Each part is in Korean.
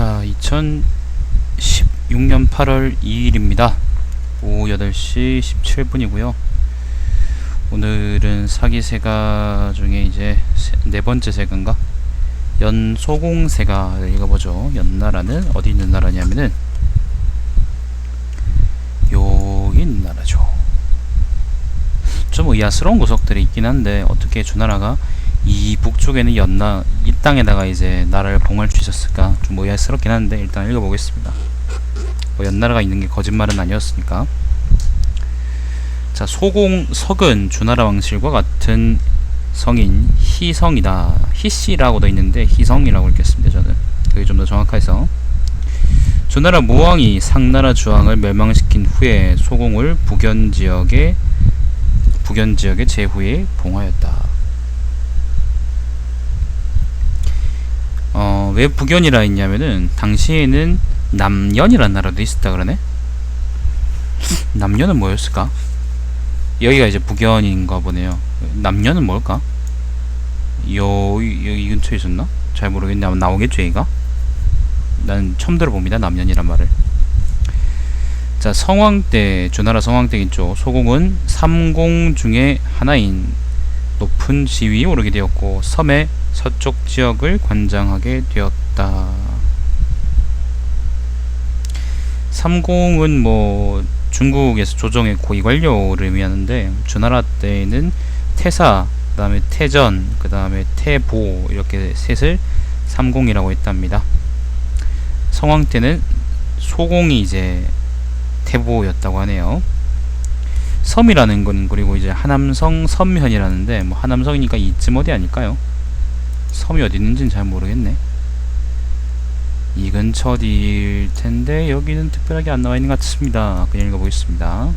자, 2016년 8월 2일입니다. 오후 8시 17분이고요. 오늘은 사기세가 중에 이제 네 번째 세가인가? 연소공세가를 읽어보죠. 연나라는 어디 있는 나라냐면은 여기 있는 나라죠. 좀 의아스러운 구석들이 있긴 한데 어떻게 주나라가 이 북쪽에는 이 땅에다가 이제 나라를 봉할 수 있었을까 좀 의아스럽긴 한데 일단 읽어보겠습니다. 뭐 연나라가 있는 게 거짓말은 아니었으니까. 자, 소공석은 주나라 왕실과 같은 성인 희성이다. 희씨라고 돼 있는데 희성이라고 읽겠습니다. 저는 그게 좀 더 정확해서 주나라 무왕이 상나라 주왕을 멸망시킨 후에 소공을 북연 지역에 제후에 봉하였다. 왜 북연이라 했냐면은 당시에는 남연이라는 나라도 있었다 그러네. 남연은 뭐였을까? 여기가 이제 북연인가 보네요. 남연은 뭘까? 여기 근처에 있었나? 잘 모르겠네. 아마 나오겠죠 얘가? 난 처음 들어봅니다 남연이란 말을. 자, 성왕 때, 주나라 성왕 때겠죠. 소공은 삼공 중에 하나인 높은 지위에 오르게 되었고 섬의 서쪽 지역을 관장하게 되었다. 삼공은 뭐 중국에서 조정의 고위 관료를 의미하는데 주나라 때에는 태사, 그 다음에 태전, 그 다음에 태보 이렇게 셋을 삼공이라고 했답니다. 성왕 때는 소공이 이제 태보였다고 하네요. 섬이라는 건 그리고 이제 하남성 섬현이라는데 뭐 하남성이니까 이쯤 어디 아닐까요? 섬이 어디 있는지는 잘 모르겠네. 이 근처 어디일 텐데 여기는 특별하게 안 나와 있는 것 같습니다. 그냥 읽어보겠습니다.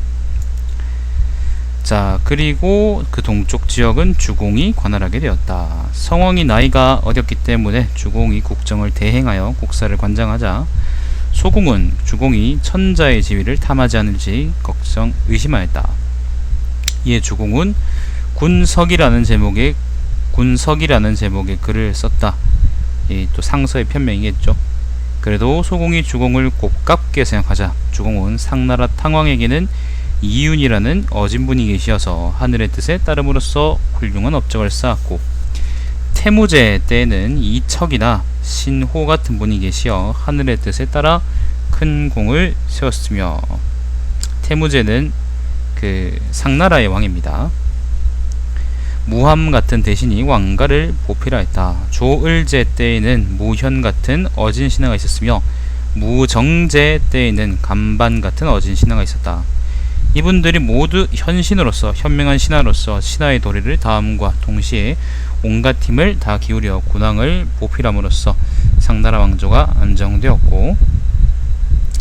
자, 그리고 그 동쪽 지역은 주공이 관할하게 되었다. 성왕이 나이가 어렸기 때문에 주공이 국정을 대행하여 국사를 관장하자 소공은 주공이 천자의 지위를 탐하지 않을지 의심하였다. 이에 주공은 군석이라는 제목의 글을 썼다. 또 상서의 편명이겠죠. 그래도 소공이 주공을 곱깝게 생각하자 주공은 상나라 탕왕에게는 이윤이라는 어진분이 계시어서 하늘의 뜻에 따름으로써 훌륭한 업적을 쌓았고 태무제 때에는 이척이나 신호 같은 분이 계시어 하늘의 뜻에 따라 큰 공을 세웠으며 태무제는 그 상나라의 왕입니다. 무함 같은 대신이 왕가를 보필하 했다. 조을제 때에는 무현 같은 어진 신하가 있었으며 무정제 때에는 간반 같은 어진 신하가 있었다. 이분들이 모두 현명한 신하로서 신하의 도리를 다함과 동시에 온갖 힘을 다 기울여 군왕을 보필함으로써 상나라 왕조가 안정되었고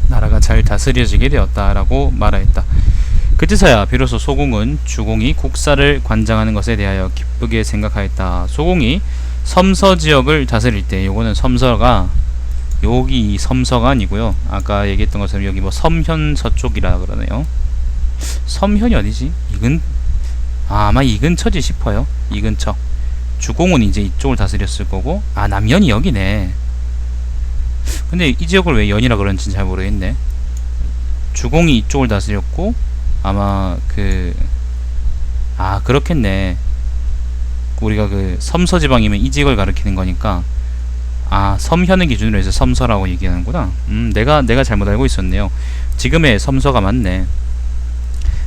나라가 잘 다스려지게 되었다라고 말하였다. 그제서야 비로소 소공은 주공이 국사를 관장하는 것에 대하여 기쁘게 생각하였다. 소공이 섬서 지역을 다스릴 때, 요거는 섬서가 여기 섬서가 아니고요. 아까 얘기했던 것처럼 여기 뭐 섬현 서쪽이라 그러네요. 섬현이 어디지? 아마 이 근처지 싶어요. 이 근처. 주공은 이제 이쪽을 다스렸을 거고, 남연이 여기네. 근데 이 지역을 왜 연이라 그런지 잘 모르겠네. 주공이 이쪽을 다스렸고 아마 그렇겠네. 우리가 그 섬서지방이면 이 지역을 가리키는 거니까 섬현을 기준으로 해서 섬서라고 얘기하는구나. 내가 잘못 알고 있었네요. 지금의 섬서가 맞네.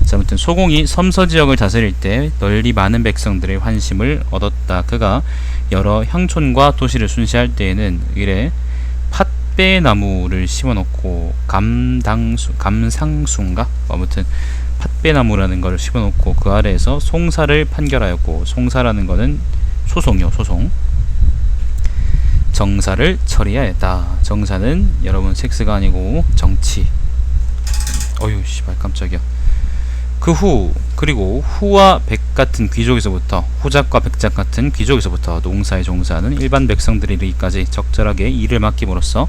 자, 아무튼 소공이 섬서지역을 다스릴 때 널리 많은 백성들의 환심을 얻었다. 그가 여러 향촌과 도시를 순시할 때에는 이래 팥배나무를 심어놓고 감상수인가? 아무튼 팥배나무라는 걸 심어놓고 그 아래에서 송사를 판결하였고, 송사라는 거는 소송이요, 소송. 정사를 처리하였다. 정사는 여러분 섹스가 아니고 정치. 어휴 씨발 깜짝이야. 그리고 후와 백 같은 귀족에서부터, 후작과 백작 같은 귀족에서부터 농사에 종사하는 일반 백성들이 이르기까지 적절하게 일을 맡김으로써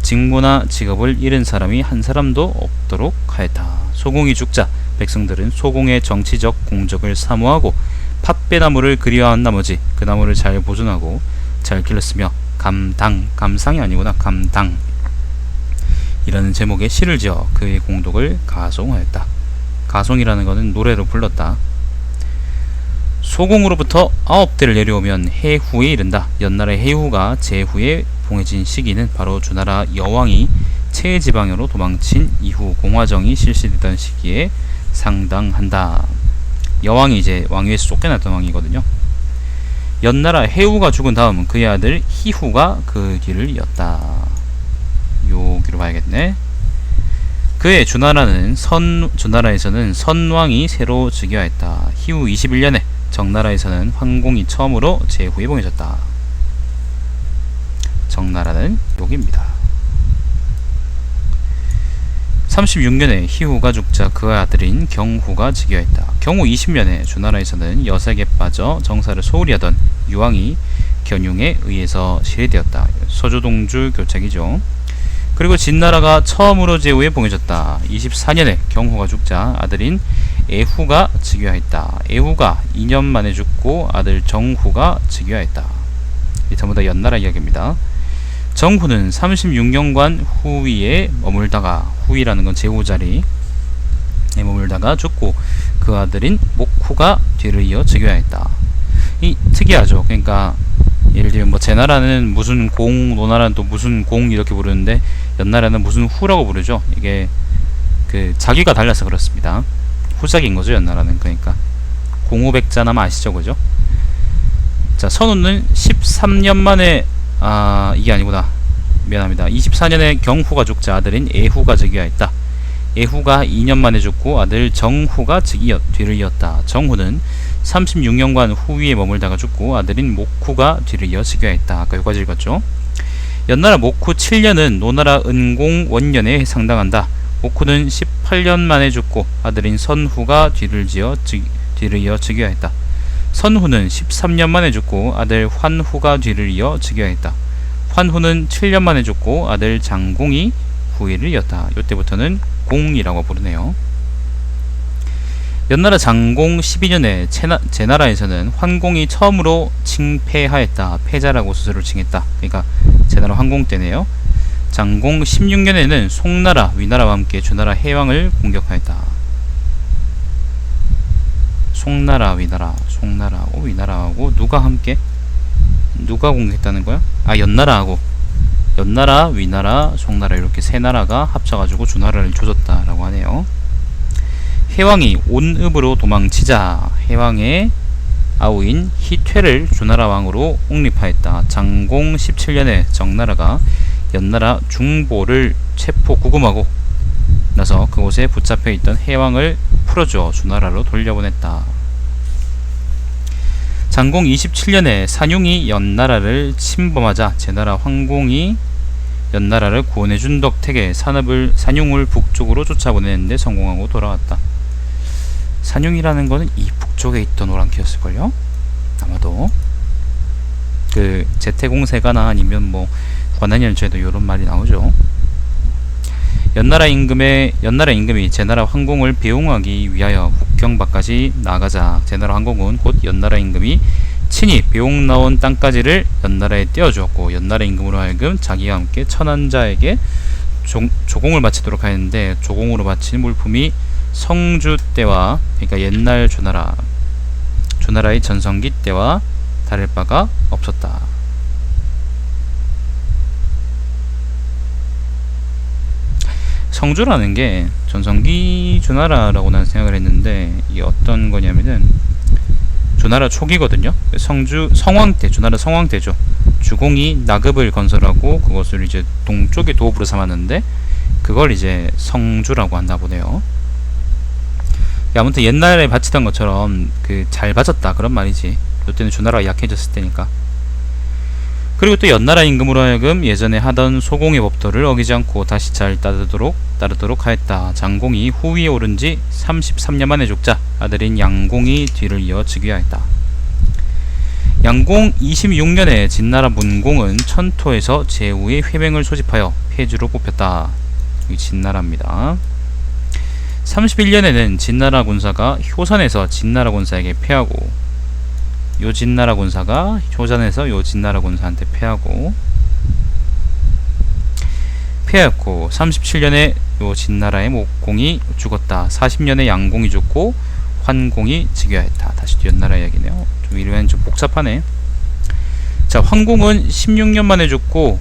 직무나 직업을 잃은 사람이 한 사람도 없도록 하였다. 소공이 죽자 백성들은 소공의 정치적 공적을 사모하고 팥배나무를 그리워한 나머지 그 나무를 잘 보존하고 잘 길렀으며 감당, 감상이 아니구나, 감당 이라는 제목의 시를 지어 그의 공덕을 가송하였다. 가송이라는 것은 노래로 불렀다. 소공으로부터 9대를 내려오면 해후에 이른다. 연나라의 해후가 제후에 봉해진 시기는 바로 주나라 여왕이 최지방으로 도망친 이후 공화정이 실시되던 시기에 상당한다. 여왕이 이제 왕위에서 쫓겨났던 왕이거든요. 연나라 해후가 죽은 다음 그의 아들 희후가 그 길을 이었다. 여기로 봐야겠네. 그의 주나라에서는 선왕이 새로 즉위하였다. 희후 21년에 정나라에서는 황공이 처음으로 제후에 봉해졌다. 정나라는 여기입니다. 36년에 희후가 죽자 그의 아들인 경후가 즉위하였다. 경후 20년에 주나라에서는 여색에 빠져 정사를 소홀히 하던 유왕이 견융에 의해서 실해되었다. 서조동주 교책이죠. 그리고 진나라가 처음으로 제후에 봉해졌다. 24년에 경후가 죽자 아들인 애후가 즉위하였다. 애후가 2년 만에 죽고 아들 정후가 즉위하였다. 이 전부 다 연나라 이야기입니다. 정후는 36년간 후위에 머물다가, 후위라는 건 제후 자리에 머물다가 죽고 그 아들인 목후가 뒤를 이어 즉위하였다. 이 특이하죠. 그러니까 예를 들면 뭐 제나라는 무슨 공, 노나라는 또 무슨 공 이렇게 부르는데 연나라는 무슨 후라고 부르죠. 이게 그 자기가 달라서 그렇습니다. 후작인 거죠, 연나라는. 그러니까 공후백자나마 아시죠, 그죠? 자, 선우는 13년 만에 이게 아니구나, 미안합니다. 24년에 경후가 죽자 아들인 애후가 즉위하였다. 애후가 2년 만에 죽고 아들 정후가 뒤를 이었다. 정후는 36년간 후위에 머물다가 죽고 아들인 목후가 뒤를 이어 즉위하였다. 아까 여기까지 읽었죠. 연나라 목후 7년은 노나라 은공 원년에 상당한다. 목후는 18년 만에 죽고 아들인 선후가 뒤를 이어 즉위하였다. 선후는 13년 만에 죽고 아들 환후가 뒤를 이어 즉위하였다. 환후는 7년 만에 죽고 아들 장공이 후위를 이었다. 이때부터는 공이라고 부르네요. 연나라 장공 12년에 제나라에서는 환공이 처음으로 칭패하였다. 패자라고 스스로 칭했다. 그러니까 제나라 환공 때네요. 장공 16년에는 송나라, 위나라와 함께 주나라 해왕을 공격하였다. 송나라, 위나라하고 위나라하고 누가 함께? 누가 공격했다는 거야? 연나라하고, 연나라, 위나라, 송나라 이렇게 세 나라가 합쳐가지고 주나라를 조졌다라고 하네요. 해왕이 온읍으로 도망치자 해왕의 아우인 희퇴를 주나라 왕으로 옹립하였다. 장공 17년에 정나라가 연나라 중보를 체포 구금하고 나서 그곳에 붙잡혀 있던 해왕을 풀어주어 주나라로 돌려보냈다. 장공 27년에 산융이 연나라를 침범하자 제나라 황공이 연나라를 구원해준 덕택에 산융을 북쪽으로 쫓아보내는데 성공하고 돌아왔다. 산융이라는 거는 이 북쪽에 있던 오랑캐였을걸요? 아마도 그 제태공세가나 아니면 뭐 관한열차에도 이런 말이 나오죠. 연나라 임금이 제나라 황공을 배웅하기 위하여 국경밖까지 나가자 제나라 황공은 곧 연나라 임금이 친히 배웅 나온 땅까지를 연나라에 떼어주었고 연나라 임금으로 하여금 자기와 함께 천한자에게 조공을 바치도록 하였는데 조공으로 바친 물품이 성주 때와, 그러니까 옛날 주나라의 전성기 때와 다를 바가 없었다. 성주라는 게 전성기 주나라라고 난 생각을 했는데 이게 어떤 거냐면은 주나라 초기거든요. 성왕 때, 주나라 성왕 때죠. 주공이 나급을 건설하고 그것을 이제 동쪽의 도읍으로 삼았는데 그걸 이제 성주라고 한다 보네요. 아무튼 옛날에 바치던 것처럼 그 잘 바쳤다 그런 말이지. 이때는 주나라가 약해졌을 때니까. 그리고 또 연나라 임금으로 하여금 예전에 하던 소공의 법도를 어기지 않고 다시 잘 따르도록 하였다. 장공이 후위에 오른 지 33년 만에 죽자 아들인 양공이 뒤를 이어 즉위하였다. 양공 26년에 진나라 문공은 천토에서 제후의 회맹을 소집하여 폐주로 뽑혔다. 이 진나라입니다. 31년에는 진나라 군사가 효산에서 진나라 군사에게 패하고 요 진나라 군사가 효산에서 요 진나라 군사한테 패하고 패하였고 37년에 요 진나라의 목공이 죽었다. 40년에 양공이 죽고 환공이 즉위하였다. 다시 또 연나라 이야기네요. 좀 이러면 좀 복잡하네. 자, 환공은 16년 만에 죽고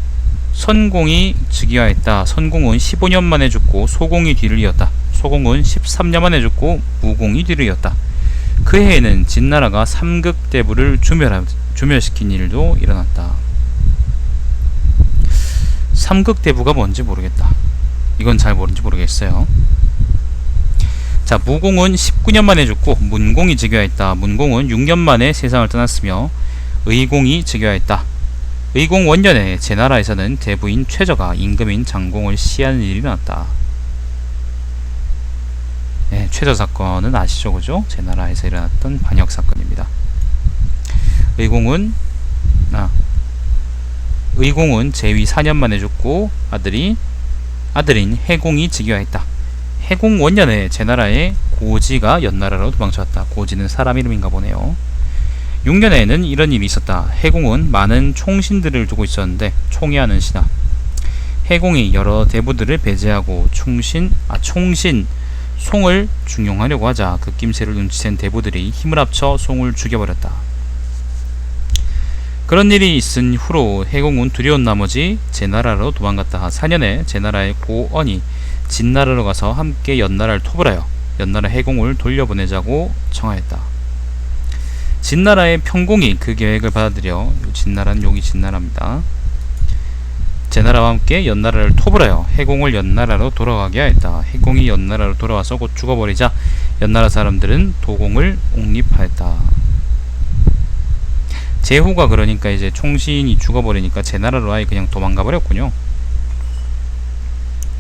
선공이 즉위하였다. 선공은 15년 만에 죽고 소공이 뒤를 이었다. 소공은 13년 만에 죽고 무공이 뒤를 이었다. 그 해에는 진나라가 삼극대부를 주멸시킨 일도 일어났다. 삼극대부가 뭔지 모르겠다. 이건 잘 모르는지 모르겠어요. 자, 무공은 19년 만에 죽고 문공이 즉위하였다. 문공은 6년 만에 세상을 떠났으며 의공이 즉위하였다. 의공 원년에 제나라에서는 대부인 최저가 임금인 장공을 시하는 일이 일어났다. 네, 최저 사건은 아시죠, 그죠? 제나라에서 일어났던 반역 사건입니다. 의공은 제위 4년 만에 죽고 아들인 해공이 즉위하였다. 해공 원년에 제나라의 고지가 연나라로 도망쳤다. 고지는 사람 이름인가 보네요. 6년에는 이런 일이 있었다. 해공은 많은 총신들을 두고 있었는데 총이하는 신하. 해공이 여러 대부들을 배제하고 총신 송을 중용하려고 하자 그 낌새를 눈치챈 대부들이 힘을 합쳐 송을 죽여버렸다. 그런 일이 있은 후로 해공은 두려운 나머지 제나라로 도망갔다. 4년에 제나라의 고언이 진나라로 가서 함께 연나라를 토벌하여 연나라 해공을 돌려보내자고 청하였다. 진나라의 평공이 그 계획을 받아들여 진나라는 여기 진나라입니다. 제나라와 함께 연나라를 토벌하여 해공을 연나라로 돌아가게 하였다. 해공이 연나라로 돌아와서 곧 죽어버리자 연나라 사람들은 도공을 옹립하였다. 제후가 그러니까 이제 총신이 죽어버리니까 제나라로 아예 그냥 도망가 버렸군요.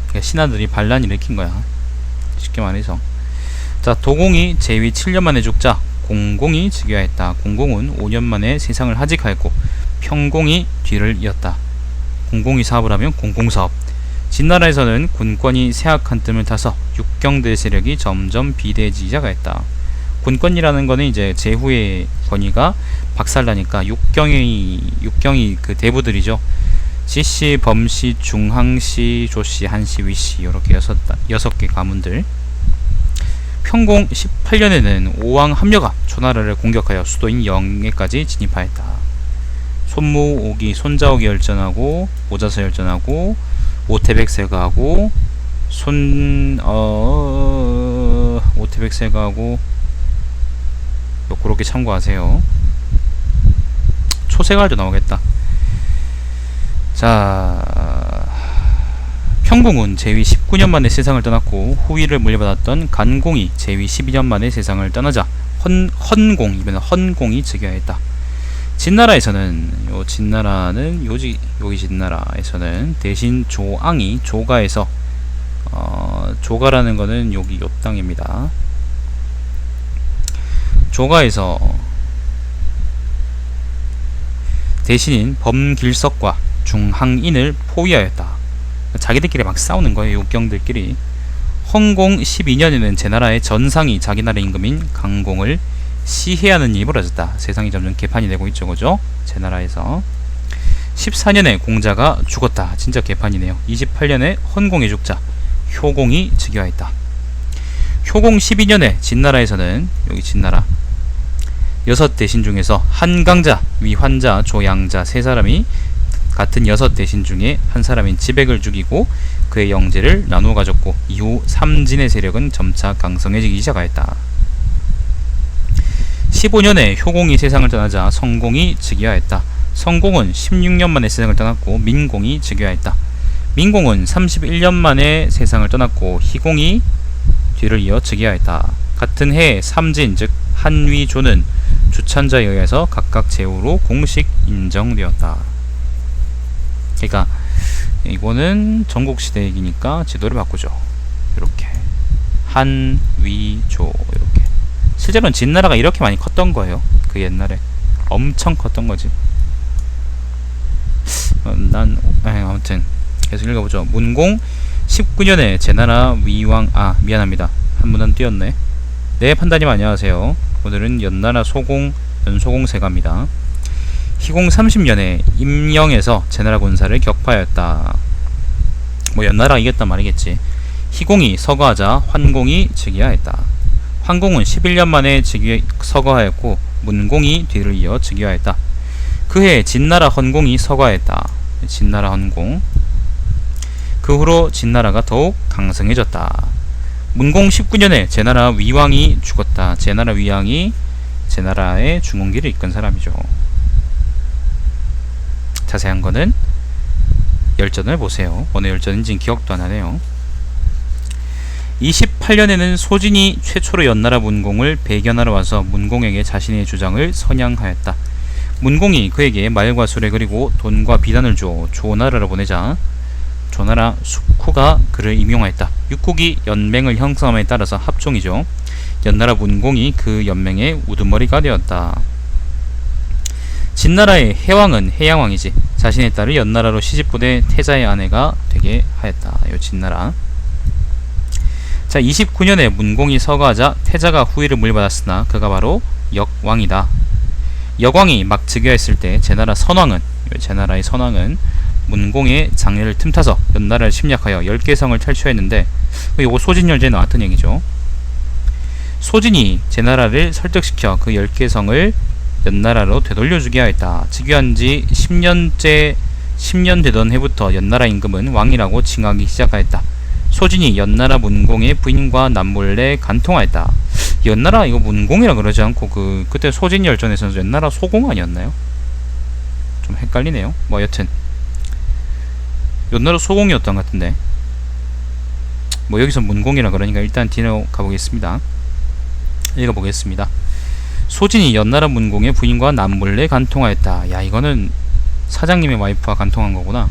그러니까 신하들이 반란을 일으킨 거야. 쉽게 말해서. 자, 도공이 제위 7년 만에 죽자 공공이 즉위하였다. 공공은 5년 만에 세상을 하직하였고 평공이 뒤를 이었다. 공공이 사업을 하면 공공사업. 진나라에서는 군권이 쇠약한 뜸을 타서 육경대 세력이 점점 비대해지자가 했다. 군권이라는 거는 이제 제후의 권위가 박살나니까 육경이 그 대부들이죠. 지씨, 범씨, 중항씨, 조씨, 한씨, 위씨 이렇게 6개 가문들. 평공 18년에는 오왕 함려가 초나라를 공격하여 수도인 영해까지 진입하였다. 손무, 오기, 손자옥이 열전하고 오자서 열전하고 오태백세가하고 오태백세가하고 그렇게 참고하세요. 초세가도 나오겠다. 자, 평공은 제위 19년 만에 세상을 떠났고 후위를 물려받았던 간공이 제위 12년 만에 세상을 떠나자 헌공이 즉위하였다. 진나라에서는 여기 진나라에서는 대신 조앙이 조가에서 조가라는 거는 여기 요 땅입니다. 조가에서 대신인 범길석과 중항인을 포위하였다. 자기들끼리 막 싸우는 거예요. 육경들끼리. 헌공 12년에는 제나라의 전상이 자기 나라 임금인 강공을 시해하는 일이 벌어졌다. 세상이 점점 개판이 되고 있죠, 그죠? 제나라에서. 14년에 공자가 죽었다. 진짜 개판이네요. 28년에 헌공이 죽자 효공이 즉위하였다. 효공 12년에 진나라에서는 여기 진나라 6대신 중에서 한강자, 위환자, 조양자 3사람이 같은 6대신 중에 한 사람인 지백을 죽이고 그의 영제를 나누어 가졌고 이후 삼진의 세력은 점차 강성해지기 시작하였다. 15년에 효공이 세상을 떠나자 성공이 즉위하였다. 성공은 16년 만에 세상을 떠났고 민공이 즉위하였다. 민공은 31년 만에 세상을 떠났고 희공이 뒤를 이어 즉위하였다. 같은 해에 삼진 즉 한위조는 주찬자에 의해서 각각 제후로 공식 인정되었다. 그러니까 이거는 전국시대 얘기니까 지도를 바꾸죠. 이렇게 한위조 이렇게. 실제로는 진나라가 이렇게 많이 컸던 거예요. 그 옛날에 엄청 컸던 거지. 아무튼 계속 읽어보죠. 문공 19년에 제나라 위왕 미안합니다. 한 문단 띄었네. 네, 판다님 안녕하세요. 오늘은 연나라 연소공 세가입니다. 희공 30년에 임영에서 제나라 군사를 격파하였다. 뭐 연나라가 이겼단 말이겠지. 희공이 서거하자 환공이 즉위하였다. 환공은 11년 만에 서거하였고 문공이 뒤를 이어 즉위하였다. 그해 진나라 헌공이 서거하였다. 진나라 헌공. 그 후로 진나라가 더욱 강성해졌다. 문공 19년에 제나라 위왕이 죽었다. 제나라 위왕이 제나라의 중흥기를 이끈 사람이죠. 자세한 거는 열전을 보세요. 어느 열전인지 기억도 안 나네요. 28년에는 소진이 최초로 연나라 문공을 배견하러 와서 문공에게 자신의 주장을 선양하였다. 문공이 그에게 말과 수레 그리고 돈과 비단을 주어 조나라로 보내자 조나라 숙후가 그를 임용하였다. 육국이 연맹을 형성함에 따라서 합종이죠. 연나라 문공이 그 연맹의 우두머리가 되었다. 진나라의 해왕은 해양왕이지. 자신의 딸을 연나라로 시집보내 태자의 아내가 되게 하였다. 요 진나라. 자, 29년에 문공이 서거하자 태자가 후위를 물받았으나 그가 바로 역왕이다. 역왕이 막 즉위했을 때 제나라 선왕은, 제나라의 선왕은 문공의 장례를 틈타서 연나라를 침략하여 10개 성을 탈취했는데, 요거 소진열제에 나왔던 얘기죠. 소진이 제나라를 설득시켜 그 10개 성을 연나라로 되돌려주게 하였다. 즉위한 지 10년 되던 해부터 연나라 임금은 왕이라고 칭하기 시작하였다. 소진이 연나라 문공의 부인과 남몰래 간통하였다. 연나라 이거 문공이라 그러지 않고 그때 소진 열전에서는 연나라 소공 아니었나요? 좀 헷갈리네요. 뭐 여튼 연나라 소공이었던 것 같은데, 뭐 여기서 문공이라 그러니까 일단 뒤로 가보겠습니다. 읽어보겠습니다. 소진이 연나라 문공의 부인과 남몰래 간통하였다. 야, 이거는 사장님의 와이프와 간통한 거구나.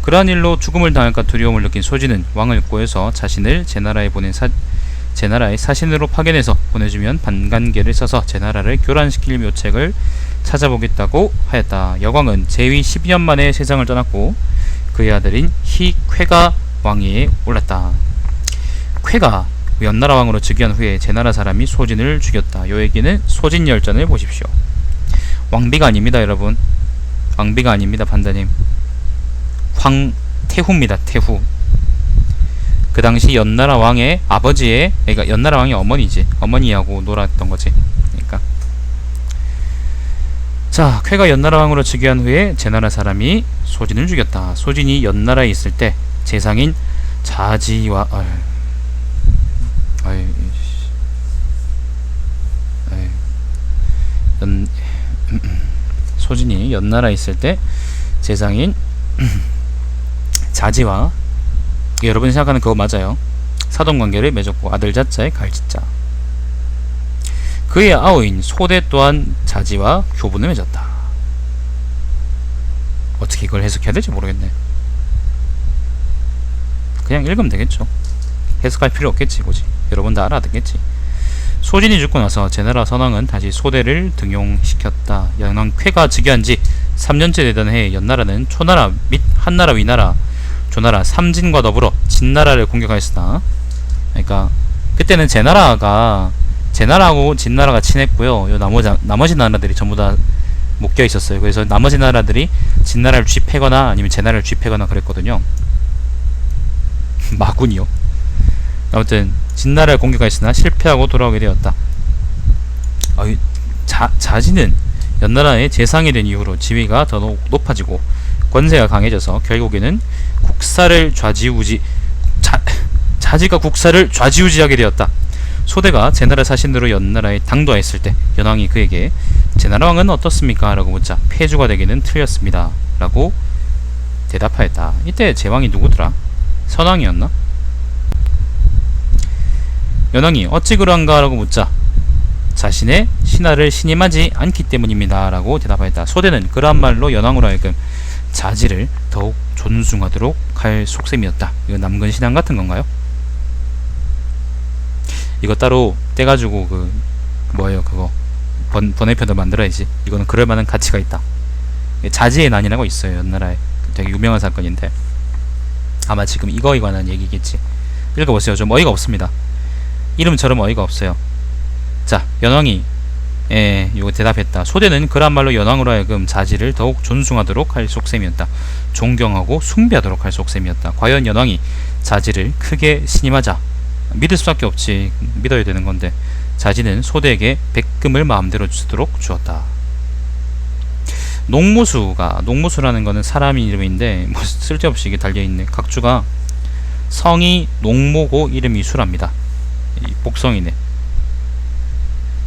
그러한 일로 죽음을 당할까 두려움을 느낀 소진은 왕을 꼬여서 자신을 제나라에 보낸 제나라의 사신으로 파견해서 보내주면 반간계를 써서 제나라를 교란시킬 묘책을 찾아보겠다고 하였다. 여광은 제위 12년 만에 세상을 떠났고 그의 아들인 희쾌가 왕위에 올랐다. 쾌가 연나라 왕으로 즉위한 후에 제나라 사람이 소진을 죽였다. 요 얘기는 소진열전을 보십시오. 왕비가 아닙니다, 여러분. 왕비가 아닙니다, 판다님. 황태후입니다. 태후. 그 당시 연나라 왕의 아버지의, 그러니까 연나라 왕의 어머니지. 어머니하고 놀았던 거지. 그러니까. 자, 쾌가 연나라 왕으로 즉위한 후에 제나라 사람이 소진을 죽였다. 소진이 연나라에 있을 때 재상인 자지와 소진이 연나라에 있을 때 재상인 자지와, 여러분이 생각하는 그거 맞아요. 사돈관계를 맺었고 아들 자자에 갈지자. 그의 아우인 소대 또한 자지와 교분을 맺었다. 어떻게 이걸 해석해야 될지 모르겠네. 그냥 읽으면 되겠죠. 해석할 필요 없겠지. 뭐지, 여러분 다 알아듣겠지. 소진이 죽고 나서 제나라 선왕은 다시 소대를 등용시켰다. 연왕 쾌가 즉위한 지 3년째 되던 해에 연나라는 초나라 및 한나라, 위나라, 조나라, 삼진과 더불어 진나라를 공격하였으나, 그러니까 그때는 제나라하고 진나라가 친했고요. 요 나머지 나라들이 전부 다 묶여 있었어요. 그래서 나머지 나라들이 진나라를 쥐패거나 아니면 제나라를 쥐패거나 그랬거든요. 마군이요. 아무튼 진나라를 공격하였으나 실패하고 돌아오게 되었다. 자지는 연나라의 재상이 된 이후로 지위가 더 높아지고 권세가 강해져서 결국에는 자지가 국사를 좌지우지하게 되었다. 소대가 제나라 사신으로 연나라에 당도하였을 때 연왕이 그에게 제나라 왕은 어떻습니까? 라고 묻자 폐주가 되기는 틀렸습니다. 라고 대답하였다. 이때 제왕이 누구더라? 선왕이었나? 연왕이 어찌 그러한가? 라고 묻자 자신의 신하를 신임하지 않기 때문입니다. 라고 대답하였다. 소대는 그러한 말로 연왕으로 하여금 자지를 더욱 존중하도록 할 속셈이었다. 이거 남근 신앙 같은 건가요? 이거 따로 떼가지고 그거 번외편도 만들어야지. 이거는 그럴만한 가치가 있다. 자지의 난이라고 있어요. 연나라에 되게 유명한 사건인데 아마 지금 이거에 관한 얘기겠지. 읽어보세요. 좀 어이가 없습니다. 이름처럼 어이가 없어요. 자, 연왕이 예, 요거 대답했다. 소대는 그란말로 연왕으로 하여금 자지를 더욱 존중하도록 할 속셈이었다. 존경하고 숭배하도록 할 속셈이었다. 과연 연왕이 자지를 크게 신임하자, 믿을 수밖에 없지, 믿어야 되는 건데, 자지는 소대에게 백금을 마음대로 주도록 주었다. 농무수라는 거는 사람 이름인데 뭐 쓸데없이 이게 달려있네. 각주가 성이 농모고 이름이 수랍니다. 복성이네.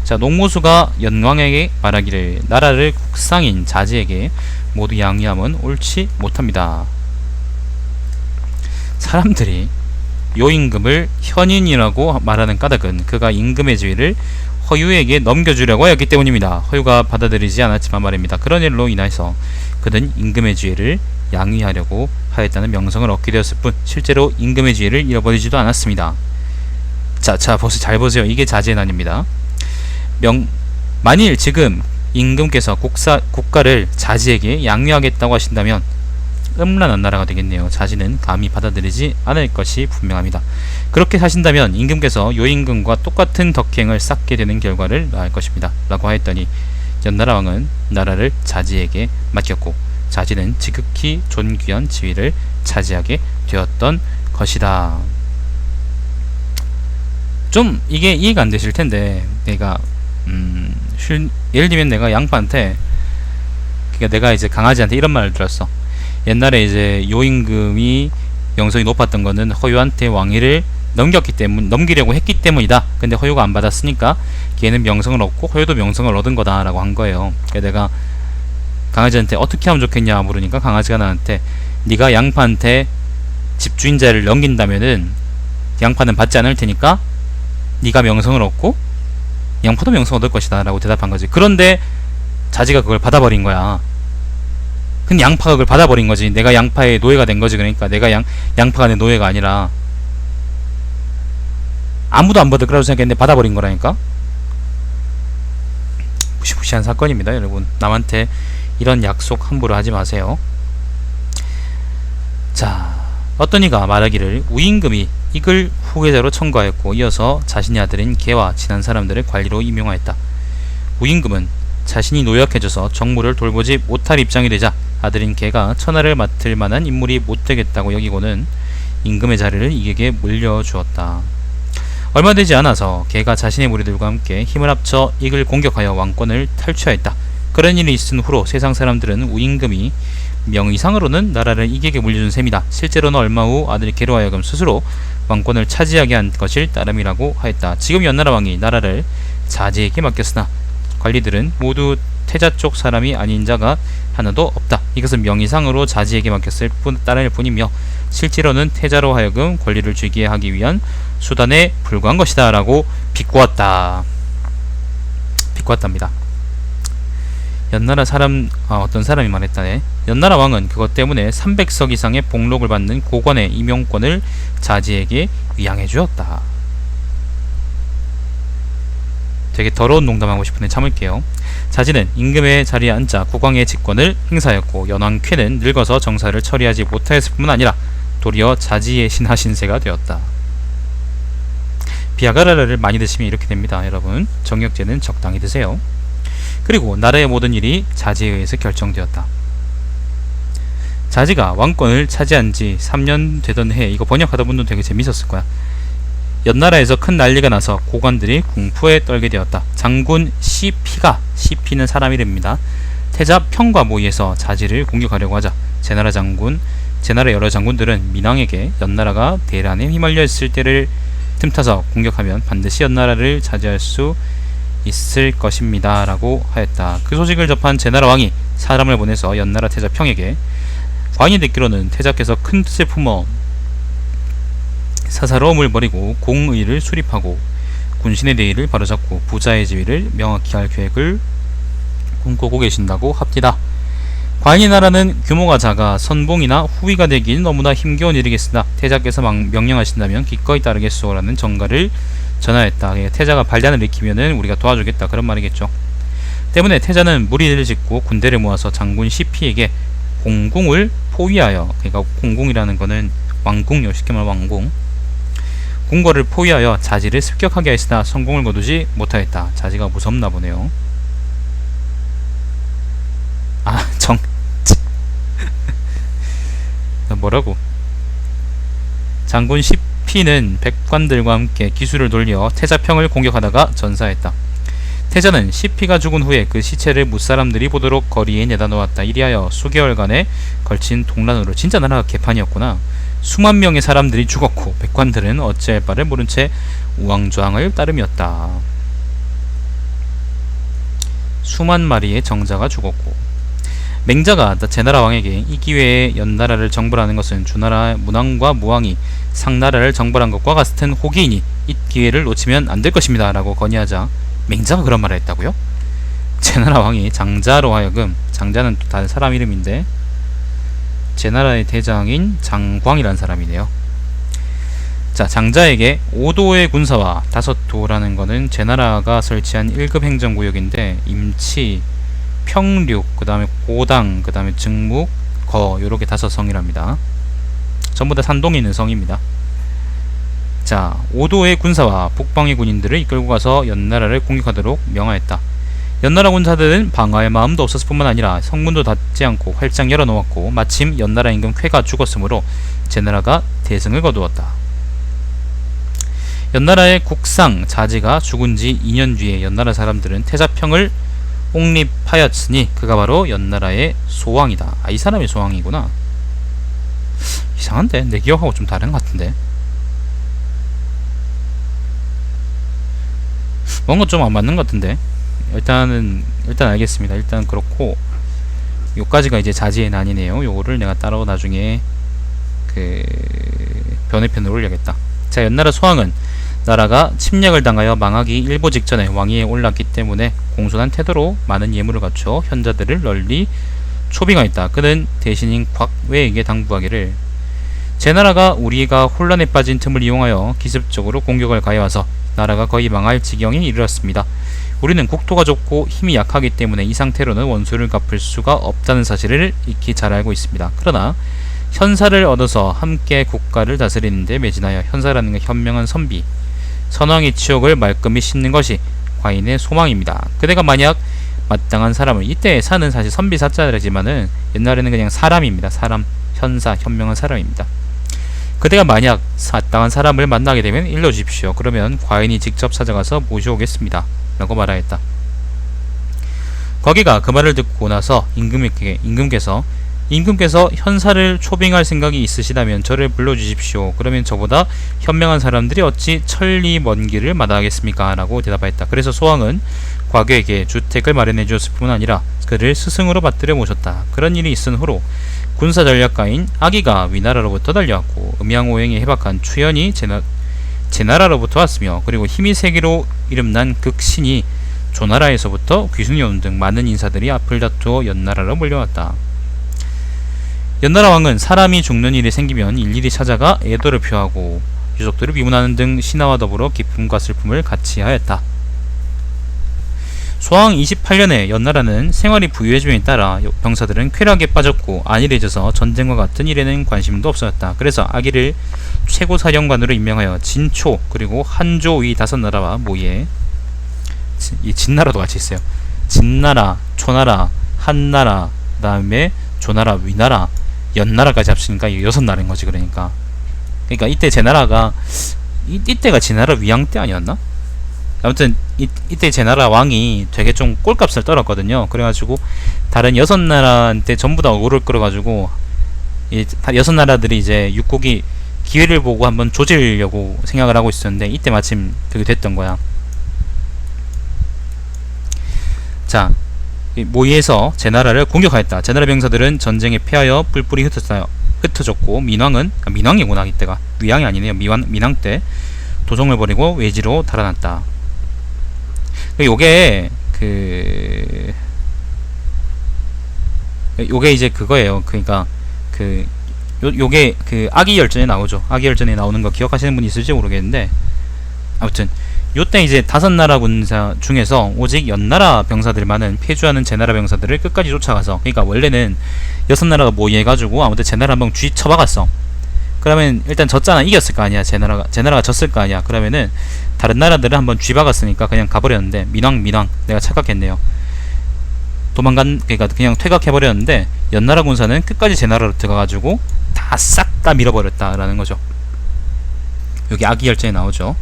자, 농무수가 연왕에게 말하기를 나라를 국상인 자지에게 모두 양위함은 옳지 못합니다. 사람들이 요임금을 현인이라고 말하는 까닭은 그가 임금의 지위를 허유에게 넘겨주려고 하였기 때문입니다. 허유가 받아들이지 않았지만 말입니다. 그런 일로 인해서 그는 임금의 지위를 양위하려고 하였다는 명성을 얻게 되었을 뿐 실제로 임금의 지위를 잃어버리지도 않았습니다. 자, 잘 보세요. 이게 자지의 난입니다. 만일 지금 임금께서 국가를 자지에게 양위하겠다고 하신다면 음란한 나라가 되겠네요. 자지는 감히 받아들이지 않을 것이 분명합니다. 그렇게 하신다면 임금께서 요임금과 똑같은 덕행을 쌓게 되는 결과를 낳을 것입니다. 라고 하였더니 연나라 왕은 나라를 자지에게 맡겼고 자지는 지극히 존귀한 지위를 차지하게 되었던 것이다. 좀 이게 이해가 안 되실 텐데, 내가 예를 들면 내가 양파한테, 그러니까 내가 이제 강아지한테 이런 말을 들었어. 옛날에 이제 요임금이 명성이 높았던 거는 허유한테 왕위를 넘기려고 했기 때문이다. 근데 허유가 안 받았으니까 걔는 명성을 얻고 허유도 명성을 얻은 거다 라고 한 거예요. 그래서 내가 강아지한테 어떻게 하면 좋겠냐 물으니까 강아지가 나한테 네가 양파한테 집주인자를 넘긴다면은 양파는 받지 않을 테니까 네가 명성을 얻고 양파도 명성 얻을 것이다 라고 대답한 거지. 그런데 자지가 그걸 받아버린 거야. 근데 양파가 그걸 받아버린 거지. 내가 양파의 노예가 된 거지. 그러니까 내가 양파가 내 노예가 아니라 아무도 안 받을 거라고 생각했는데 받아버린 거라니까. 무시무시한 사건입니다, 여러분. 남한테 이런 약속 함부로 하지 마세요. 자, 어떤 이가 말하기를 우임금이 이글 후계자로 청구하였고 이어서 자신의 아들인 개와 친한 사람들을 관리로 임용하였다. 우임금은 자신이 노약해져서 정무를 돌보지 못할 입장이 되자 아들인 개가 천하를 맡을 만한 인물이 못되겠다고 여기고는 임금의 자리를 이에게 물려주었다. 얼마 되지 않아서 개가 자신의 무리들과 함께 힘을 합쳐 이글 공격하여 왕권을 탈취하였다. 그런 일이 있은 후로 세상 사람들은 우임금이 명의상으로는 나라를 이에게 물려준 셈이다. 실제로는 얼마 후 아들 개로 하여금 스스로 왕권을 차지하게 한 것일 따름이라고 하였다. 지금 연나라 왕이 나라를 자지에게 맡겼으나 관리들은 모두 태자 쪽 사람이 아닌 자가 하나도 없다. 이것은 명의상으로 자지에게 맡겼을 따름일 뿐이며 실제로는 태자로 하여금 권리를 쥐게 하기 위한 수단에 불과한 것이다 라고 비꼬았답니다. 연나라 어떤 사람이 말했다네. 연나라 왕은 그것 때문에 300석 이상의 복록을 받는 고관의 임용권을 자지에게 위양해 주었다. 되게 더러운 농담하고 싶은데 참을게요. 자지는 임금의 자리에 앉아 국왕의 직권을 행사하였고 연왕 쾌는 늙어서 정사를 처리하지 못하였을 뿐만 아니라 도리어 자지의 신하신세가 되었다. 비아그라를 많이 드시면 이렇게 됩니다. 여러분, 정력제는 적당히 드세요. 그리고 나라의 모든 일이 자지에 의해서 결정되었다. 자지가 왕권을 차지한 지 3년 되던 해, 이거 번역하다 분도 되게 재밌었을 거야. 연나라에서 큰 난리가 나서 고관들이 공포에 떨게 되었다. 장군 시피는 사람 이름입니다. 태자 평과 모의해서 자지를 공격하려고 하자 제나라 여러 장군들은 민왕에게 연나라가 대란에 휘말려 있을 때를 틈타서 공격하면 반드시 연나라를 차지할 수 있을 것입니다 라고 하였다. 그 소식을 접한 제나라 왕이 사람을 보내서 연나라 태자 평에게 왕이 듣기로는 태자께서 큰 뜻을 품어 사사로움을 버리고 공의를 수립하고 군신의 대의를 바로잡고 부자의 지위를 명확히 할 계획을 꿈꾸고 계신다고 합디다. 과인의 나라는 규모가 작아 선봉이나 후위가 되긴 너무나 힘겨운 일이겠으나 태자께서 명령하신다면 기꺼이 따르겠소라는 전가를 전하였다. 태자가 반란을 일으키면은 우리가 도와주겠다 그런 말이겠죠. 때문에 태자는 무리를 짓고 군대를 모아서 장군 시피에게 공궁을 포위하여, 그러니까 공궁이라는 거는 왕궁요, 쉽게 말하면 왕궁, 궁궐을 포위하여 자지를 습격하게 하였으나 성공을 거두지 못하였다. 자지가 무섭나 보네요. 아, 뭐라고? 장군 시피는 백관들과 함께 기수를 돌려 태자평을 공격하다가 전사했다. 태자는 시피가 죽은 후에 그 시체를 무사람들이 보도록 거리에 내다 놓았다. 이리하여 수개월간에 걸친 동란으로 진짜 나라가 개판이었구나. 수만 명의 사람들이 죽었고 백관들은 어찌할 바를 모른 채 우왕좌왕을 따름이었다. 수만 마리의 정자가 죽었고 맹자가 제나라 왕에게 이 기회에 연나라를 정벌하는 것은 주나라 문왕과 무왕이 상나라를 정벌한 것과 같은 호기이니 이 기회를 놓치면 안 될 것입니다 라고 건의하자 맹자가 그런 말을 했다고요? 제나라 왕이 장자로 하여금, 장자는 또 다른 사람 이름인데 제나라의 대장인 장광이라는 사람이네요. 자, 장자에게 5도의 군사와 5도라는 거는 제나라가 설치한 1급 행정구역인데 임치, 평륙, 그 다음에 고당, 그 다음에 증묵, 거 요렇게 5성이랍니다. 전부 다 산동에 있는 성입니다. 자, 5도의 군사와 북방의 군인들을 이끌고 가서 연나라를 공격하도록 명하였다. 연나라 군사들은 방어할 마음도 없었을 뿐만 아니라 성문도 닫지 않고 활짝 열어놓았고 마침 연나라 임금 쾌가 죽었으므로 제나라가 대승을 거두었다. 연나라의 국상 자지가 죽은 지 2년 뒤에 연나라 사람들은 태자평을 옹립하였으니 그가 바로 연나라의 소왕이다. 아, 이 사람이 소왕이구나. 이상한데? 내 기억하고 좀 다른 것 같은데. 뭔가 좀 안 맞는 것 같은데. 일단 알겠습니다. 일단 그렇고 요까지가 이제 자지의 난이네요. 요거를 내가 따로 나중에 그 변해편으로 올려야겠다. 자, 연나라 소왕은 나라가 침략을 당하여 망하기 일보 직전에 왕위에 올랐기 때문에 공손한 태도로 많은 예물을 갖춰 현자들을 널리 초빙하였다. 그는 대신인 곽외에게 당부하기를 제나라가 우리가 혼란에 빠진 틈을 이용하여 기습적으로 공격을 가해와서 나라가 거의 망할 지경에 이르렀습니다. 우리는 국토가 좁고 힘이 약하기 때문에 이 상태로는 원수를 갚을 수가 없다는 사실을 익히 잘 알고 있습니다. 그러나 현사를 얻어서 함께 국가를 다스리는 데 매진하여 현사라는 건 현명한 선비, 선왕의 치욕을 말끔히 씻는 것이 과인의 소망입니다. 그대가 만약 마땅한 사람을, 이때 사는 사실 선비 사자들이지만은 옛날에는 그냥 사람입니다. 사람, 현사, 현명한 사람입니다. 그대가 만약 마땅한 사람을 만나게 되면 일러주십시오. 그러면 과인이 직접 찾아가서 모셔오겠습니다 라고 말하였다. 거기가 그 말을 듣고 나서 임금께서 현사를 초빙할 생각이 있으시다면 저를 불러주십시오. 그러면 저보다 현명한 사람들이 어찌 천리 먼 길을 마다하겠습니까? 라고 대답하였다. 그래서 소왕은 과거에게 주택을 마련해 주었을 뿐 아니라 그를 스승으로 받들여 모셨다. 그런 일이 있은 후로 군사 전략가인 아기가 위나라로부터 달려왔고 음양오행에 해박한 추연이 제나라로부터 왔으며 그리고 힘이 세기로 이름난 극신이 조나라에서부터 귀순이 온 등 많은 인사들이 앞을 다투어 연나라로 몰려왔다. 연나라 왕은 사람이 죽는 일이 생기면 일일이 찾아가 애도를 표하고 유족들을 비문하는 등 신하와 더불어 기쁨과 슬픔을 같이 하였다. 소왕 28년에 연나라는 생활이 부유해짐에 따라 병사들은 쾌락에 빠졌고 안일해져서 전쟁과 같은 일에는 관심도 없어졌다. 그래서 아기를 최고사령관으로 임명하여 진초 그리고 한조 이 5나라와 모의해, 이 진나라도 같이 있어요. 진나라, 초나라, 한나라, 그 다음에 조나라, 위나라, 연나라까지 합치니까 6나라인 거지. 그러니까 이때 제나라가 이때가 제나라 위양 때 아니었나? 아무튼 이때 제나라 왕이 되게 좀 꼴값을 떨었거든요. 그래가지고 다른 6나라한테 전부 다 오를 끌어가지고 이 6나라들이 이제 육국이 기회를 보고 한번 조지려고 생각을 하고 있었는데 이때 마침 그게 됐던 거야. 자, 모의해서 제나라를 공격하였다. 제나라 병사들은 전쟁에 패하여 뿔뿔이 흩어졌고 민왕이구나. 이때가 위왕이 아니네요. 민왕 때 도성을 버리고 외지로 달아났다. 요게 요게 이제 그거예요. 그러니까 요게 아기 열전에 나오죠. 아기 열전에 나오는 거 기억하시는 분 있을지 모르겠는데 아무튼 요때 이제 5나라 군사 중에서 오직 연나라 병사들만은 패주하는 제나라 병사들을 끝까지 쫓아가서, 그러니까 원래는 6나라가 모의해가지고 아무튼 제나라 한번 쥐 쳐박았어. 그러면 일단 졌잖아. 이겼을 거 아니야. 제나라가 졌을 거 아니야. 그러면은 다른 나라들은 한번 쥐박았으니까 그냥 가버렸는데 민왕 내가 착각했네요. 그러니까 그냥 퇴각해버렸는데 연나라 군사는 끝까지 제나라로 들어가가지고 다 싹 다 밀어버렸다라는 거죠. 여기 아기열전에 나오죠.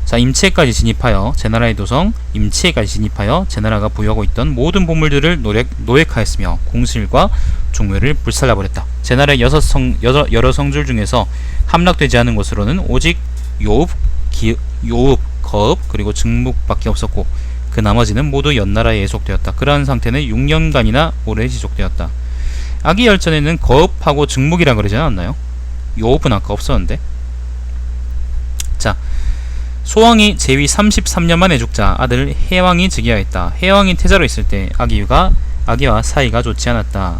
자, 임치에까지 진입하여 제나라의 도성 임치에까지 진입하여 제나라가 보유하고 있던 모든 보물들을 노획하였으며 공실과 종묘를 불살라버렸다. 제나라의 여러 성줄 중에서 함락되지 않은 것으로는 오직 요읍, 거읍 그리고 증묵밖에 없었고 그 나머지는 모두 연나라에 예속되었다. 그러한 상태는 6년간이나 오래 지속되었다. 아기열전에는 거읍하고 증묵이라 그러지 않았나요? 요읍은 아까 없었는데. 자, 소왕이 제위 33년 만에 죽자 아들 해왕이 즉위하였다. 해왕이 태자로 있을 때 아기와 사이가 좋지 않았다.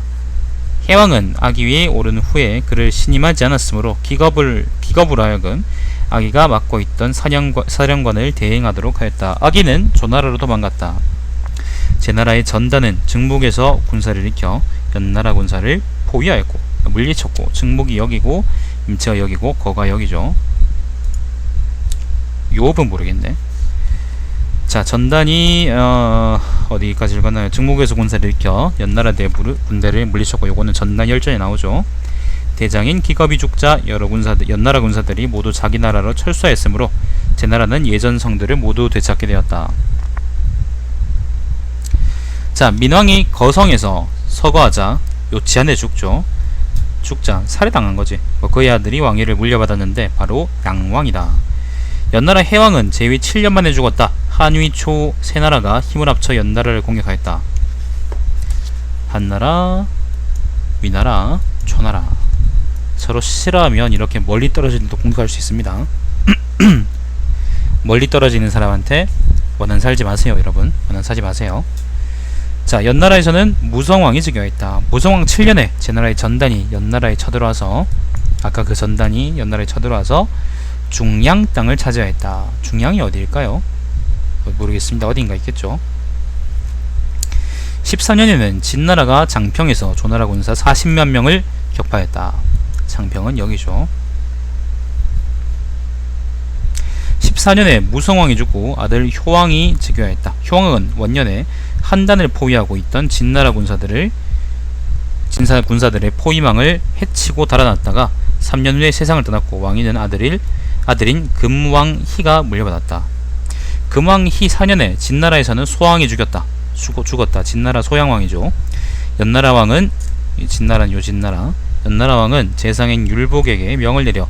해왕은 아기위에 오른 후에 그를 신임하지 않았으므로 기겁으로 하여금 아기가 맡고 있던 사령관을 대행하도록 하였다. 아기는 조나라로 도망갔다. 제나라의 전단은 증묵에서 군사를 일으켜 연나라 군사를 포위하였고 물리쳤고 증묵이 여기고 임치가 여기고 거가 여기죠. 요업은 모르겠네. 자, 전단이 어디까지 읽었나요? 증묵에서 군사를 일으켜 연나라 군대를 물리쳤고 요거는 전단 열전에 나오죠. 대장인 기겁이 죽자 연나라 군사들이 모두 자기 나라로 철수하였으므로 제나라는 예전 성들을 모두 되찾게 되었다. 자, 민왕이 거성에서 서거하자 요치한에 죽자 살해당한 거지. 그의 아들이 왕위를 물려받았는데 바로 양왕이다. 연나라 해왕은 제위 7년 만에 죽었다. 한위 초 세 나라가 힘을 합쳐 연나라를 공격하였다. 한나라, 위나라, 초나라. 서로 싫어하면 이렇게 멀리 떨어진 데도 공격할 수 있습니다. 멀리 떨어지는 사람한테 원한 살지 마세요, 여러분. 원한 사지 마세요. 자, 연나라에서는 무성왕이 즉위하였다. 무성왕 7년에 제나라의 전단이 연나라에 쳐들어와서 아까 그 전단이 연나라에 쳐들어와서 중양 땅을 차지하였다. 중양이 어디일까요? 모르겠습니다. 어딘가 있겠죠. 14년에는 진나라가 장평에서 조나라 군사 40만 명을 격파했다. 장평은 여기죠. 14년에 무성왕이 죽고 아들 효왕이 즉위하였다. 효왕은 원년에 한단을 포위하고 있던 진나라 군사들의 포위망을 해치고 달아났다가 3년 후에 세상을 떠났고 왕위는 아들인 금왕희가 물려받았다. 금왕희 4년에 진나라에서는 소왕이 죽었다. 진나라 소양왕이죠. 연나라 왕은 연나라 왕은 재상인 율복에게 명을 내려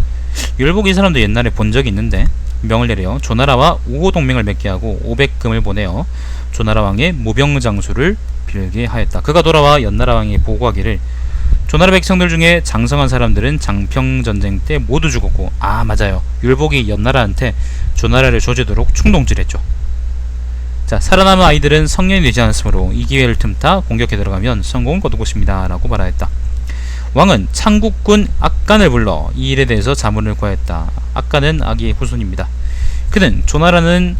율복 이 사람도 옛날에 본 적이 있는데 명을 내려 조나라와 우호 동맹을 맺게 하고 500금을 보내어 조나라 왕의 무병장수를 빌게 하였다. 그가 돌아와 연나라 왕에게 보고하기를 조나라 백성들 중에 장성한 사람들은 장평전쟁 때 모두 죽었고 맞아요. 율복이 연나라한테 조나라를 조지도록 충동질했죠. 자, 살아남은 아이들은 성년이 되지 않았으므로 이 기회를 틈타 공격에 들어가면 성공을 거둘 것입니다. 라고 말하였다. 왕은 창국군 악간을 불러 이 일에 대해서 자문을 구하였다. 악간은 아기의 후손입니다. 그는 조나라는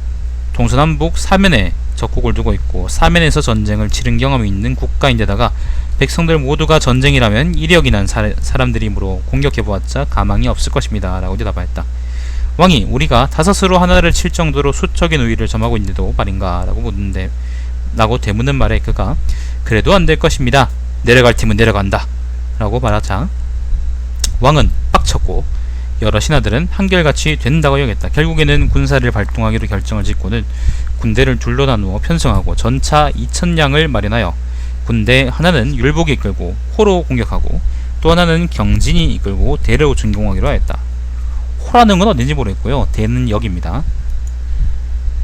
동서남북 사면에 적국을 두고 있고 사면에서 전쟁을 치른 경험이 있는 국가인데다가 백성들 모두가 전쟁이라면 이력이 난 사람들이므로 공격해보았자 가망이 없을 것입니다. 라고 대답하였다. 왕이 우리가 다섯으로 하나를 칠 정도로 수적인 우위를 점하고 있는데도 말인가? 라고 되묻는 말에 그가 그래도 안 될 것입니다. 내려갈 팀은 내려간다. 라고 말하자 왕은 빡쳤고 여러 신하들은 한결같이 된다고 여겼다. 결국에는 군사를 발동하기로 결정을 짓고는 군대를 둘로 나누어 편성하고 전차 2000량을 마련하여 군대 하나는 율복이 이끌고 호로 공격하고 또 하나는 경진이 이끌고 대로進攻하기로 하였다. 호라는 건 어딘지 모르겠고요. 대는 여기입니다.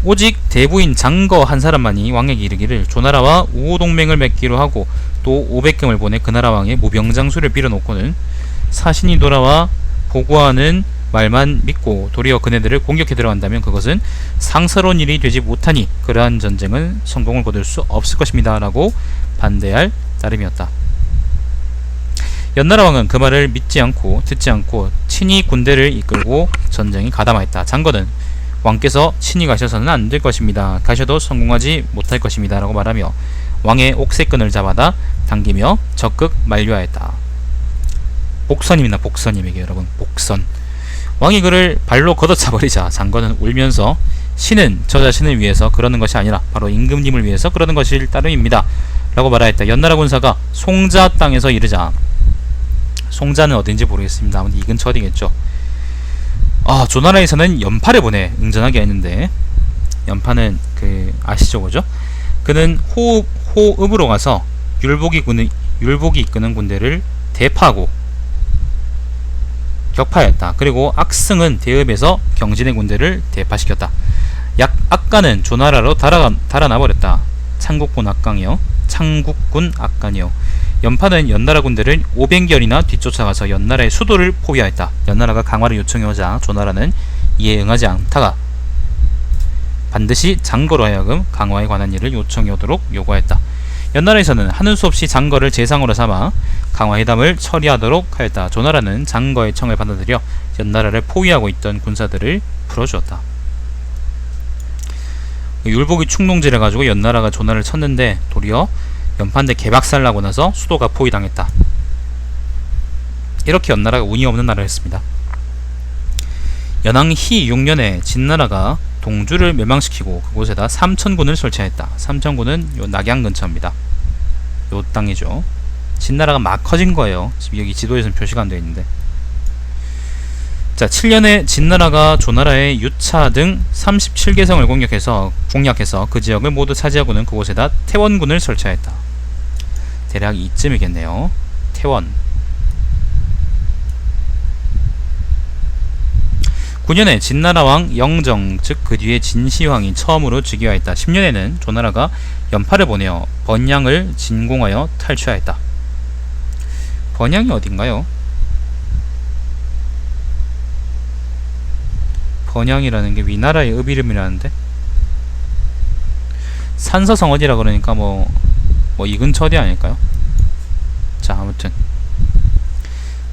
오직 대부인 장거 한 사람만이 왕에게 이르기를 조나라와 우호 동맹을 맺기로 하고 또 500금을 보내 그 나라 왕의 무병장수를 빌어놓고는 사신이 돌아와 보고하는 말만 믿고 도리어 그네들을 공격해 들어간다면 그것은 상서로운 일이 되지 못하니 그러한 전쟁은 성공을 거둘 수 없을 것입니다. 라고 반대할 따름이었다. 연나라 왕은 그 말을 듣지 않고 친히 군대를 이끌고 전쟁에 가담하였다. 장거는 왕께서 친히 가셔서는 안 될 것입니다. 가셔도 성공하지 못할 것입니다. 라고 말하며 왕의 옥새끈을 잡아다 당기며 적극 만류하였다. 복선입니다. 복선님에게 여러분 복선. 왕이 그를 발로 걷어차버리자 장거는 울면서 신은 저 자신을 위해서 그러는 것이 아니라 바로 임금님을 위해서 그러는 것일 따름입니다. 라고 말하였다. 연나라 군사가 송자 땅에서 이르자, 송자는 어딘지 모르겠습니다. 아무튼 이 근처 어디겠죠. 조나라에서는 연파를 보내. 응전하게 했는데, 연파는 아시죠, 그죠? 그는 호읍으로 가서 율복이 이끄는 군대를 대파하고 격파했다. 그리고 악승은 대읍에서 경진의 군대를 대파시켰다. 악간은 조나라로 달아나버렸다. 창국군 악간이요. 연파는 연나라 군대를 500결이나 뒤쫓아가서 연나라의 수도를 포위하였다. 연나라가 강화를 요청해오자 조나라는 이에 응하지 않다가 반드시 장거로 하여금 강화에 관한 일을 요청해오도록 요구하였다. 연나라에서는 하는 수 없이 장거를 재상으로 삼아 강화회담을 처리하도록 하였다. 조나라는 장거의 청을 받아들여 연나라를 포위하고 있던 군사들을 풀어주었다. 율복이 충동질을 해가지고 연나라가 조나라를 쳤는데 도리어 연파인데 개박살나고 나서 수도가 포위당했다. 이렇게 연나라가 운이 없는 나라였습니다. 연왕희 6년에 진나라가 동주를 멸망시키고 그곳에다 삼천군을 설치하였다. 삼천군은 요 낙양 근처입니다. 요 땅이죠. 진나라가 막 커진 거예요. 지금 여기 지도에서는 표시가 안 되어 있는데. 자, 7년에 진나라가 조나라의 유차 등 37개성을 공략해서 그 지역을 모두 차지하고는 그곳에다 태원군을 설치하였다. 대략 이쯤이겠네요. 태원. 9년에 진나라 왕 영정, 즉 그 뒤에 진시황이 처음으로 즉위하였다. 10년에는 조나라가 연파를 보내어 번양을 진공하여 탈취하였다. 번양이 어딘가요? 번양이라는 게 위나라의 읍 이름이라는데, 산서성 어디라 그러니까 뭐 이 근처 어디 아닐까요? 자, 아무튼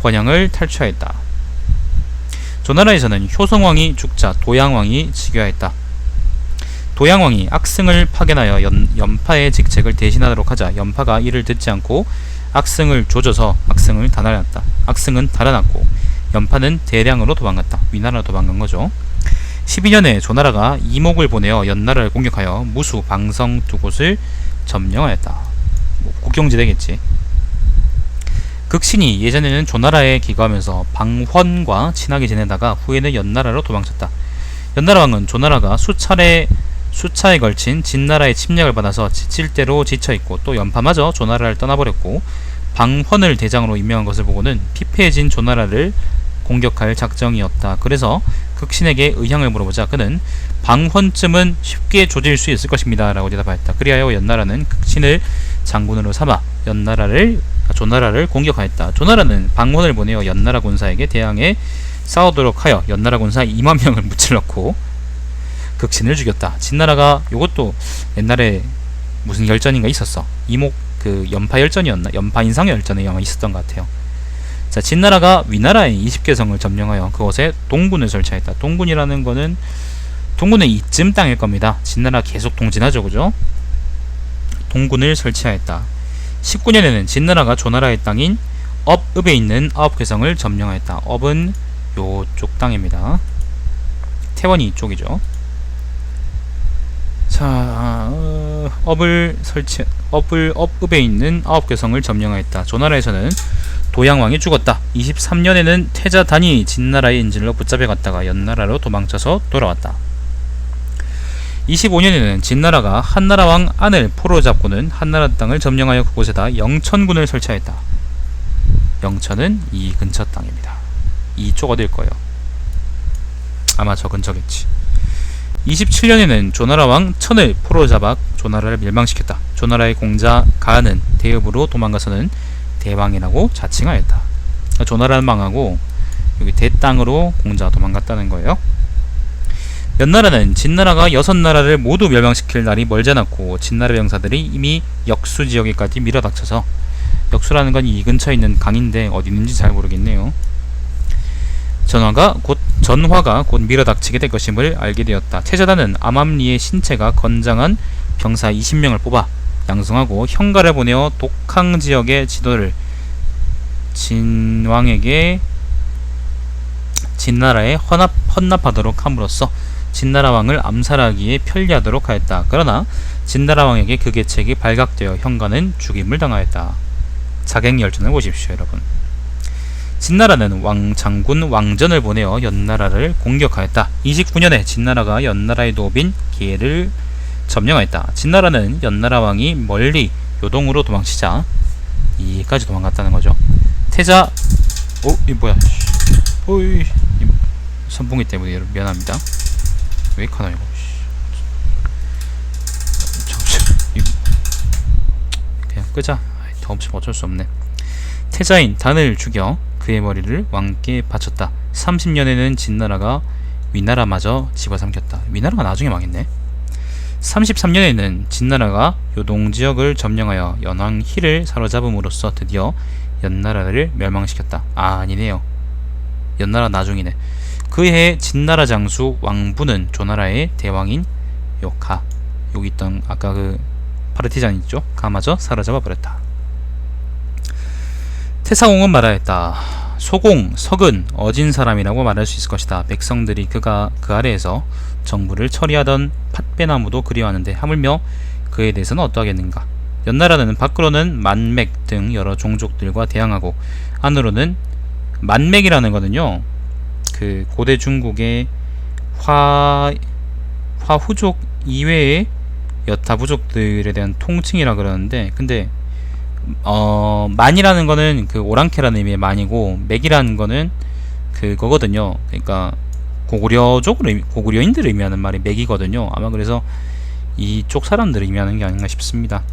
번양을 탈취하였다. 조나라에서는 효성왕이 죽자 도양왕이 즉위하였다. 도양왕이 악승을 파견하여 연파의 직책을 대신하도록 하자 연파가 이를 듣지 않고 악승을 조져서 악승은 달아났고 연파는 대량으로 도망갔다. 위나라로 도망간 거죠. 12년에 조나라가 이목을 보내어 연나라를 공격하여 무수, 방성 두 곳을 점령하였다. 국경지대겠지. 극신이 예전에는 조나라에 기거하면서 방헌과 친하게 지내다가 후에는 연나라로 도망쳤다. 연나라 왕은 조나라가 수차에 걸친 진나라의 침략을 받아서 지칠 대로 지쳐있고 또 연파마저 조나라를 떠나버렸고 방헌을 대장으로 임명한 것을 보고는 피폐해진 조나라를 공격할 작정이었다. 그래서 극신에게 의향을 물어보자 그는 방헌쯤은 쉽게 조질 수 있을 것입니다 라고 대답하였다. 그리하여 연나라는 극신을 장군으로 삼아 조나라를 공격하였다. 조나라는 방헌을 보내어 연나라 군사에게 대항해 싸우도록 하여 연나라 군사 2만 명을 무찔렀고 극신을 죽였다. 진나라가 요것도 옛날에 무슨 열전인가 있었어. 연파 열전이었나? 연파 인상의 열전이 아마 있었던 것 같아요. 자, 진나라가 위나라의 20개성을 점령하여 그곳에 동군을 설치했다. 동군이라는 거는 이쯤 땅일 겁니다. 진나라 계속 동진하죠, 그죠? 동군을 설치하였다. 19년에는 진나라가 조나라의 땅인 업읍에 있는 9개성을 점령하였다. 업은 요쪽 땅입니다. 태원이 이쪽이죠. 자, 업읍에 있는 9개성을 점령하였다. 조나라에서는 도양왕이 죽었다. 23년에는 태자단이 진나라의 인질로 붙잡혀갔다가 연나라로 도망쳐서 돌아왔다. 25년에는 진나라가 한나라 왕 안을 포로 잡고는 한나라 땅을 점령하여 그곳에다 영천군을 설치하였다. 영천은 이 근처 땅입니다. 이쪽 어딜 거예요? 아마 저 근처겠지. 27년에는 조나라 왕 천을 포로 잡아 조나라를 멸망시켰다. 조나라의 공자 가은은 대읍으로 도망가서는 대왕이라고 자칭하였다. 조나라는 망하고 여기 대땅으로 공자가 도망갔다는 거예요. 연나라는 진나라가 6나라를 모두 멸망시킬 날이 멀지 않았고 진나라 병사들이 이미 역수 지역에까지 밀어닥쳐서, 역수라는 건 이 근처에 있는 강인데 어디 있는지 잘 모르겠네요. 전화가 곧 밀어닥치게 될 것임을 알게 되었다. 태자단은 암암리의 신체가 건장한 병사 20명을 뽑아 양성하고 현가를 보내어 독항 지역의 지도를 진왕에게 진나라에 헌납하도록 함으로써 진나라 왕을 암살하기에 편리하도록 하였다. 그러나 진나라 왕에게 그 계책이 발각되어 현가는 죽임을 당하였다. 자객열전을 보십시오, 여러분. 진나라는 왕장군 왕전을 보내어 연나라를 공격하였다. 29년에 진나라가 연나라의 노빈 기해를 점령하였다. 진나라는 연나라 왕이 멀리 요동으로 도망치자 이까지 도망갔다는 거죠. 태자, 이 뭐야? 오이, 선풍기 때문에 여러분 미안합니다. 왜 카나 이거? 잠시만, 그냥 끄자. 더 없으면 어쩔 수 없네. 태자인 단을 죽여 그의 머리를 왕께 바쳤다. 30년에는 진나라가 위나라마저 집어삼켰다. 위나라가 나중에 망했네. 33년에는 진나라가 요동지역을 점령하여 연왕 희를 사로잡음으로써 드디어 연나라를 멸망시켰다. 아니네요. 연나라 나중이네. 그 해에 진나라 장수 왕부는 조나라의 대왕인 요카, 여기 있던 아까 그 파르티잔 있죠? 가마저 사로잡아 버렸다. 태사공은 말하였다. 소공, 석은 어진 사람이라고 말할 수 있을 것이다. 백성들이 그 아래에서 정부를 처리하던 팥배나무도 그리워하는데 하물며 그에 대해서는 어떠하겠는가. 연나라는 밖으로는 만맥 등 여러 종족들과 대항하고 안으로는 만맥이라는 거는요, 그 고대 중국의 화후족 이외의 여타 부족들에 대한 통칭이라 그러는데, 근데 만이라는 거는 그 오랑캐라는 의미의 만이고, 맥이라는 거는 그거거든요. 그러니까 고구려인들을 의미하는 말이 맥이거든요. 아마 그래서 이쪽 사람들을 의미하는 게 아닌가 싶습니다.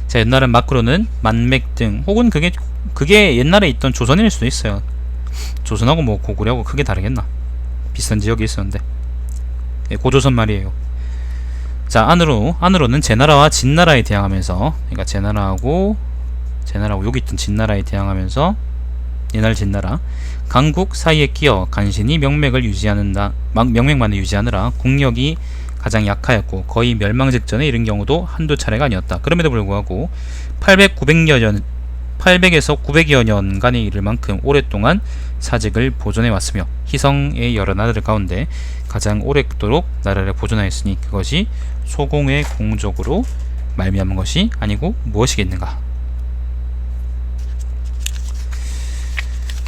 자, 옛날엔 마크로는 만맥 등, 혹은 그게 옛날에 있던 조선일 수도 있어요. 조선하고 뭐 고구려하고 크게 다르겠나? 비슷한 지역이 있었는데, 고조선 말이에요. 자, 안으로는 제나라와 진나라에 대항하면서, 그러니까 제나라하고 여기 있던 진나라에 대항하면서, 옛날 진나라 강국 사이에 끼어 간신히 명맥만을 유지하느라 국력이 가장 약하였고 거의 멸망 직전에 이른 경우도 한두 차례가 아니었다. 그럼에도 불구하고 800에서 900여 년간에 이를 만큼 오랫동안 사직을 보존해 왔으며 희성의 여러 나라들 가운데 가장 오랫도록 나라를 보존하였으니 그것이 소공의 공적으로 말미암은 것이 아니고 무엇이겠는가.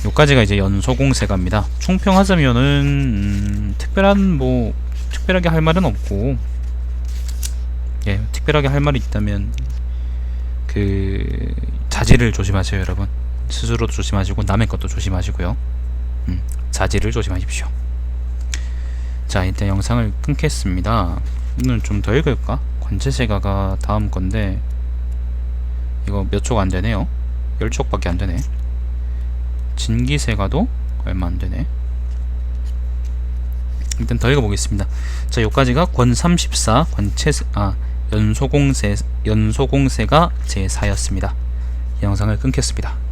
요까지가 이제 연소공세가입니다. 총평하자면은 특별하게 할 말은 없고, 예, 특별하게 할 말이 있다면 그 자질을 조심하세요, 여러분. 스스로도 조심하시고 남의 것도 조심하시고요. 자질을 조심하십시오. 자, 일단 영상을 끊겠습니다. 오늘 좀 더 읽을까? 관제세가가 다음 건데 이거 몇 촉 안 되네요. 10촉밖에 안 되네. 진기세가도 얼마 안 되네. 일단 더 읽어보겠습니다. 자, 요까지가 권34 연소공세가 제4였습니다. 이 영상을 끊겠습니다.